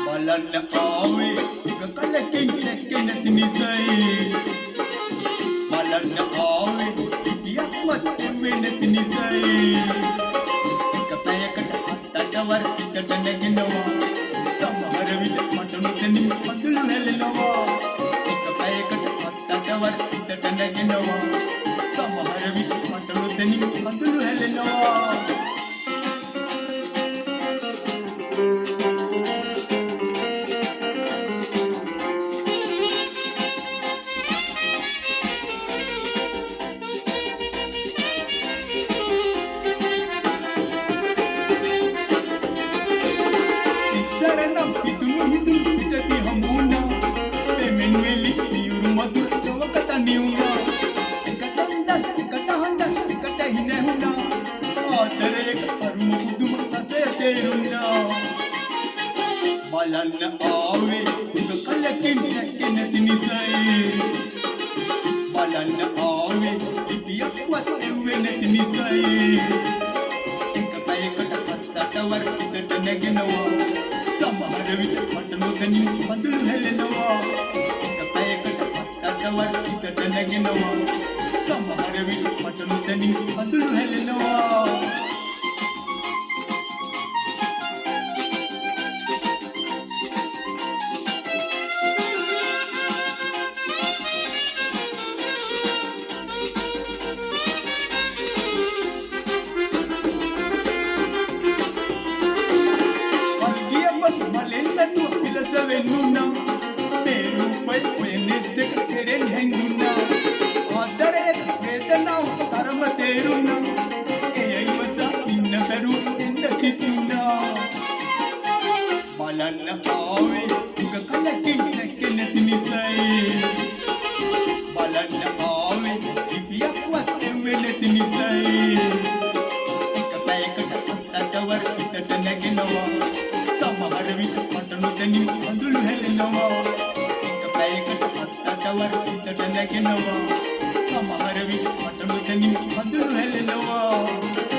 බලන්න ආවේ එක කලකින් නැකෙන තිනිසයි බලන්න ආවේ ඉතියක්වත් එවෙන තිනිසයි එක පැයකට අත්තට වර පිටට නැගෙනවා සමහර විට මට නොදැනී මඳුළු හැලෙනවා එක පැයකට අත්තට වර පිටට නැගෙනවා සමහර විට මට නොදැනී මඳුළු හැලෙනවා Saranam hitunu hitunu pitati hamuna pemenweli niuru madur tawakata niuna ekatanda ekatahanda ekatahina ආදරයක අරුම පුදුම රසය තේරුණා බලන්න ආවේ එක කලකින් නැකෙන තිනිසයි බලන්න ආවේ ඉතියක්වත් එව්වේ නැති නිසයි එක පැයකට අත්තට වර පිටට නැගෙනවා සමහර විට මට නොදැනී මඳුළු හැලෙනවා එක පැයකට අත්තට වර පිටට නැගෙනවා සමහර විට මට නොදැනී මඳුළු හැලෙනවා Venuna, pero fue este que quieren henguna. Adare vedana karamateruna. Ella iba sa inna peru inna situna. Balanna aave uga kalakin nakken tinisai. Balanna aave ipiyakwat evene tinisai. Ekapayakata attawar pitata naginawa. සමහර විට මට නොදැනී මඳුළු හැලෙනවා එක පැයකට අත්තට වර පිටට නැගෙනවා සමහර විට මට නොදැනී මඳුළු හැලෙනවා